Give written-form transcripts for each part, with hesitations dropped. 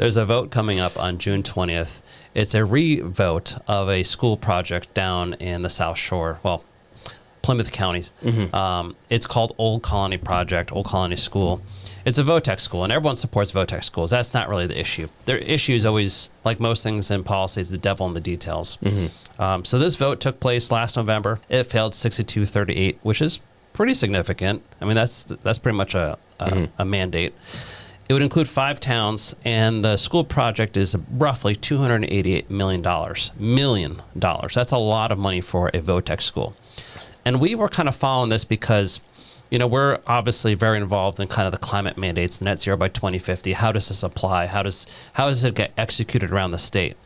There's a vote coming up on June 20th. It's a revote of a school project down in the South Shore, well, Plymouth County. It's called Old Colony Project, Old Colony School. It's a VOTEC school, and everyone supports VOTEC schools. That's not really the issue. Their issue is always, like most things in policy, is the devil in the details. So this vote took place last November. It failed 62-38, which is pretty significant. I mean, that's pretty much a mandate. It would include 5 towns, and the school project is roughly $288 million. That's a lot of money for a VOTEC school. And we were kind of following this because, you know, we're obviously very involved in kind of the climate mandates, net zero by 2050. How does this apply? How does it get executed around the state?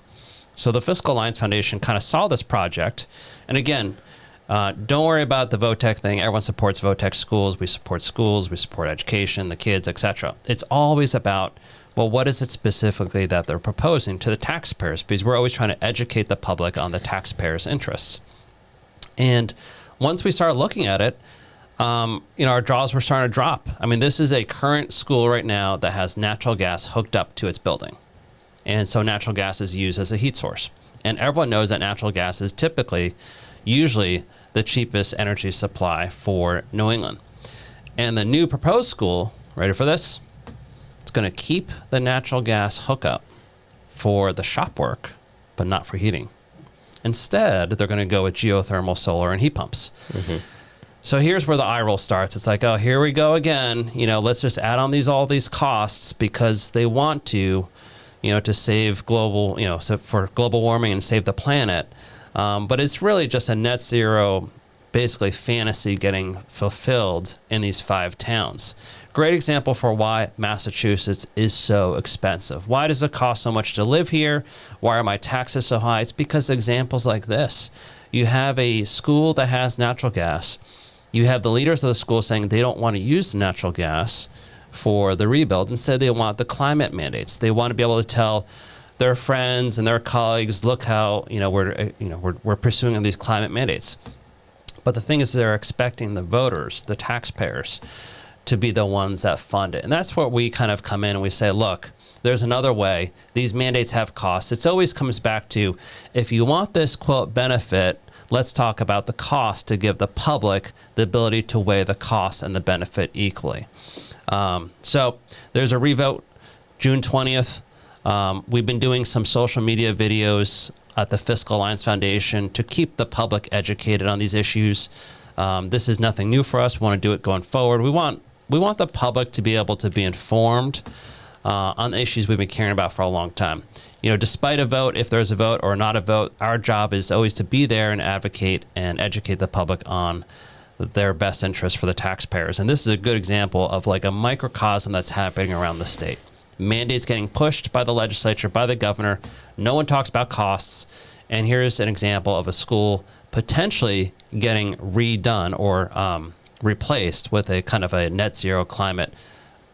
So the Fiscal Alliance Foundation kind of saw this project. And again, don't worry about the VOTEC thing. Everyone supports VOTEC schools. We support education, the kids, etc. It's always about, well, what is it specifically that they're proposing to the taxpayers? Because we're always trying to educate the public on the taxpayers' interests. And once we started looking at it, you know, our jaws were starting to drop. I mean, this is a current school right now that has natural gas hooked up to its building. And so natural gas is used as a heat source. And everyone knows that natural gas is usually the cheapest energy supply for New England. And the new proposed school, ready for this? It's going to keep the natural gas hookup for the shop work, but not for heating. Instead, they're going to go with geothermal, solar, and heat pumps. So here's where the eye roll starts. It's like, oh, here we go again. You know, let's just add on all these costs because they want to, you know, to save global, you know, so for global warming and save the planet. But it's really just a net zero, basically fantasy getting fulfilled in these 5 towns. Great example for why Massachusetts is so expensive. Why does it cost so much to live here? Why are my taxes so high? It's because examples like this. You have a school that has natural gas. You have the leaders of the school saying they don't want to use the natural gas for the rebuild. Instead, they want the climate mandates. They want to be able to tell their friends and their colleagues, look how, you know, we're pursuing these climate mandates. But the thing is, they're expecting the voters, the taxpayers, to be the ones that fund it. And that's where we kind of come in and we say, look, there's another way. These mandates have costs. It always comes back to, if you want this, quote, benefit, let's talk about the cost to give the public the ability to weigh the cost and the benefit equally. So there's a revote June 20th. We've been doing some social media videos at the Fiscal Alliance Foundation to keep the public educated on these issues. This is nothing new for us. We want to do it going forward. We want the public to be able to be informed on the issues we've been caring about for a long time. You know, despite a vote, if there's a vote or not a vote, our job is always to be there and advocate and educate the public on their best interest for the taxpayers. And this is a good example of like a microcosm that's happening around the state. Mandates getting pushed by the legislature, by the governor. No one talks about costs. And here's an example of a school potentially getting redone or replaced with a kind of a net zero climate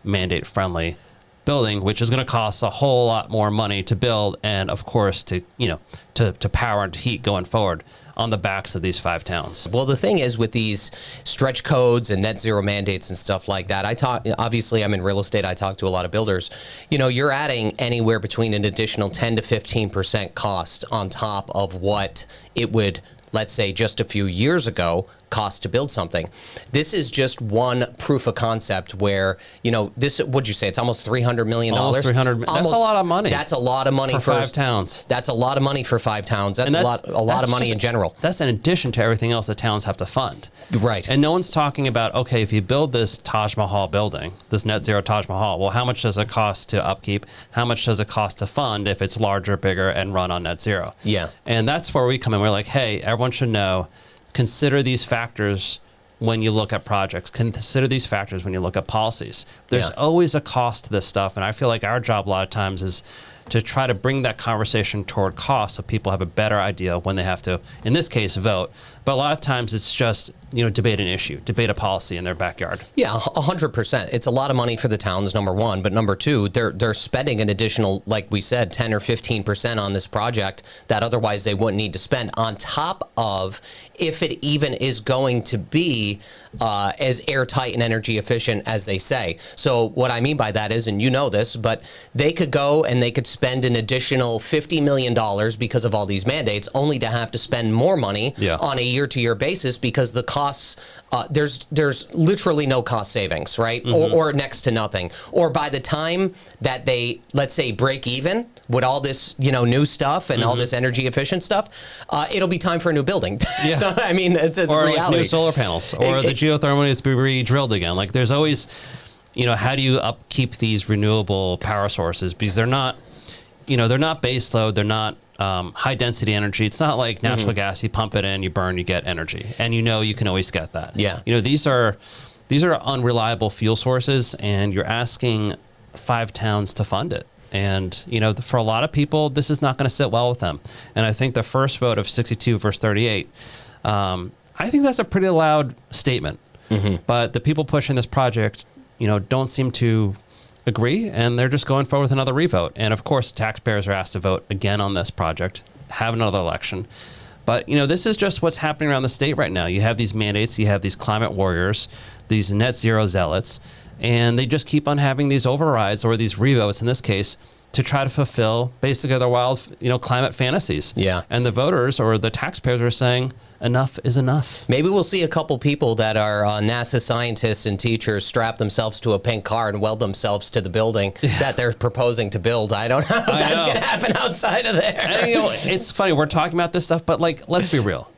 mandate friendly building, which is going to cost a whole lot more money to build and of course to, you know, to power and heat going forward on the backs of these 5 towns. Well, the thing is with these stretch codes and net zero mandates and stuff like that, obviously I'm in real estate, I talk to a lot of builders. You know, you're adding anywhere between an additional 10 to 15% cost on top of what it would, let's say, just a few years ago cost to build something. This is just one proof of concept where, you know, this, what'd you say? It's almost $300 million. Almost 300. That's a lot of money. That's a lot of money for 5 towns. That's a lot of money for 5 towns. That's a lot of money in general. That's in addition to everything else the towns have to fund. Right. And no one's talking about, okay, if you build this Taj Mahal building, this net zero Taj Mahal, well, how much does it cost to upkeep? How much does it cost to fund if it's larger, bigger, and run on net zero? Yeah. And that's where we come in. We're like, hey, everyone should know, consider these factors when you look at projects. Consider these factors when you look at policies. There's always a cost to this stuff, and I feel like our job a lot of times is to try to bring that conversation toward cost so people have a better idea when they have to, in this case, vote. But a lot of times it's just, debate an issue, debate a policy in their backyard. Yeah, 100%. It's a lot of money for the towns, number one. But number two, they're spending an additional, like we said, 10 or 15% on this project that otherwise they wouldn't need to spend, on top of, if it even is going to be as airtight and energy efficient as they say. So what I mean by that is, and you know this, but they could go and they could spend an additional $50 million because of all these mandates, only to have to spend more money on a year-to-year basis because the costs, there's literally no cost savings, right? Or next to nothing. Or by the time that they, let's say, break even with all this, new stuff and all this energy efficient stuff, it'll be time for a new building. Yeah. So, I mean, it's or reality. Like new solar panels, or the geothermal needs to be re-drilled again. Like there's always, how do you upkeep these renewable power sources? Because they're not, they're not base load, they're not high density energy. It's not like natural gas. You pump it in, you burn, you get energy, and you can always get that. Yeah. These are unreliable fuel sources, and you're asking 5 towns to fund it. And, for a lot of people, this is not going to sit well with them. And I think the first vote of 62 versus 38, I think that's a pretty loud statement. But the people pushing this project, don't seem to agree, and they're just going forward with another revote. And of course, taxpayers are asked to vote again on this project, have another election. But, this is just what's happening around the state right now. You have these mandates, you have these climate warriors, these net zero zealots, and they just keep on having these overrides, or these revotes in this case, to try to fulfill basically their wild, climate fantasies. Yeah. And the voters or the taxpayers are saying, enough is enough. Maybe we'll see a couple people that are NASA scientists and teachers strap themselves to a pink car and weld themselves to the building that they're proposing to build. I don't know if that's going to happen outside of there. And, it's funny, we're talking about this stuff, but let's be real.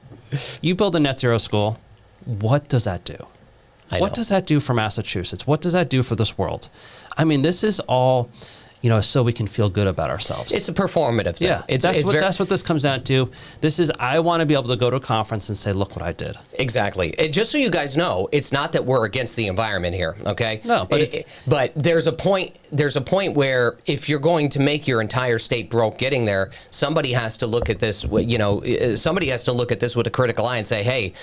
You build a net zero school, what does that do? What does that do for Massachusetts? What does that do for this world? I mean, this is all, so we can feel good about ourselves. It's a performative thing. Yeah, that's what this comes down to. This is, I want to be able to go to a conference and say, look what I did. Exactly. Just so you guys know, it's not that we're against the environment here, okay? No, but there's a point where if you're going to make your entire state broke getting there, somebody has to look at this, somebody has to look at this with a critical eye and say, hey,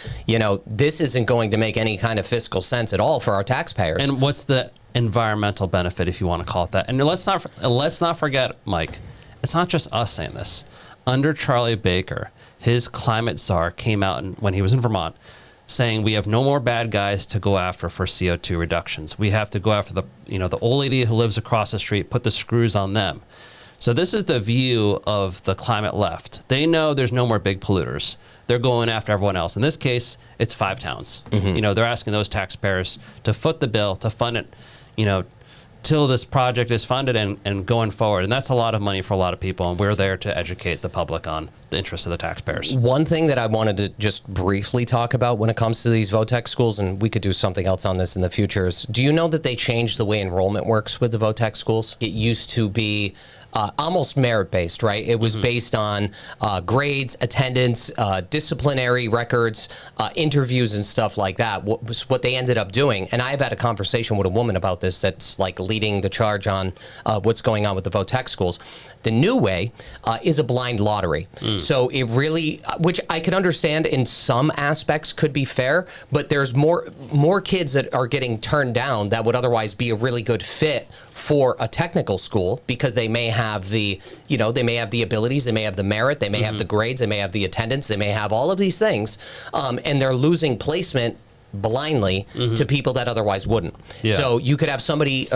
this isn't going to make any kind of fiscal sense at all for our taxpayers. And what's the environmental benefit, if you want to call it that? And let's not forget, Mike, it's not just us saying this. Under Charlie Baker, his climate czar came out when he was in Vermont saying we have no more bad guys to go after for CO2 reductions. We have to go after the old lady who lives across the street, put the screws on them. So this is the view of the climate left. They know there's no more big polluters. They're going after everyone else. In this case, it's 5 towns. They're asking those taxpayers to foot the bill, to fund it, till this project is funded and going forward. And that's a lot of money for a lot of people, and we're there to educate the public on the interests of the taxpayers. One thing that I wanted to just briefly talk about when it comes to these VOTEC schools, and we could do something else on this in the future, is do you know that they changed the way enrollment works with the VOTEC schools? It used to be almost merit-based, right? It was based on grades, attendance, disciplinary records, interviews, and stuff like that. What they ended up doing, and I've had a conversation with a woman about this that's like leading the charge on what's going on with the VOTEC schools. The new way is a blind lottery. So it really, which I can understand in some aspects could be fair, but there's more kids that are getting turned down that would otherwise be a really good fit for a technical school because they may have the, they may have the abilities, they may have the merit, they may have the grades, they may have the attendance, they may have all of these things, and they're losing placement blindly to people that otherwise wouldn't. Yeah. So you could have somebody,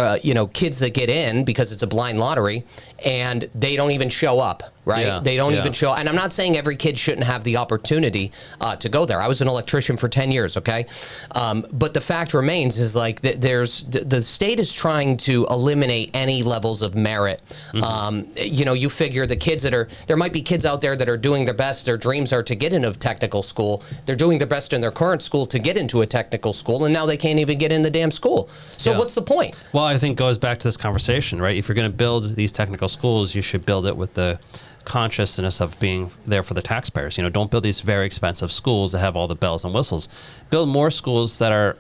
kids that get in because it's a blind lottery and they don't even show up, right? Yeah. They don't even show. And I'm not saying every kid shouldn't have the opportunity to go there. I was an electrician for 10 years, okay? But the fact remains is like the state is trying to eliminate any levels of merit. You figure the kids there might be kids out there that are doing their best, their dreams are to get into a technical school. They're doing their best in their current school to get into a technical school, and now they can't even get in the damn school. So what's the point? Well, I think it goes back to this conversation, right? If you're going to build these technical schools, you should build it with the consciousness of being there for the taxpayers. Don't build these very expensive schools that have all the bells and whistles. Build more schools that are,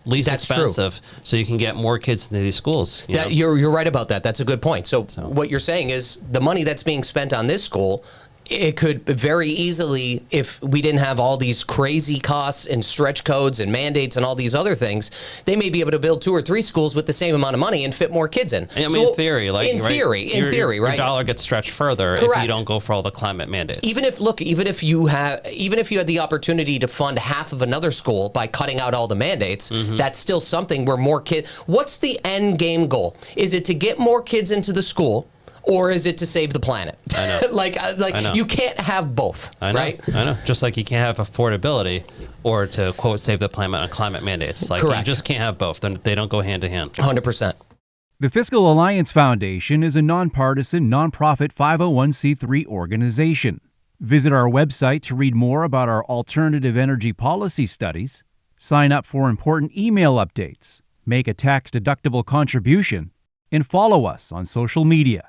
least That's expensive, so you can get more kids into these schools. You're right about that. That's a good point. So what you're saying is the money that's being spent on this school, it could very easily, if we didn't have all these crazy costs and stretch codes and mandates and all these other things, they may be able to build 2 or 3 schools with the same amount of money and fit more kids in. I mean, in theory, right? Your dollar gets stretched further Correct. if you don't go for all the climate mandates. Even if you had the opportunity to fund half of another school by cutting out all the mandates, that's still something where more kids. What's the end game goal? Is it to get more kids into the school? Or is it to save the planet? I know. I know. You can't have both, right? I know. Just like you can't have affordability or to, quote, save the planet on climate mandates. Correct. You just can't have both. They don't go hand in hand. 100%. The Fiscal Alliance Foundation is a nonpartisan, nonprofit 501c3 organization. Visit our website to read more about our alternative energy policy studies, sign up for important email updates, make a tax-deductible contribution, and follow us on social media.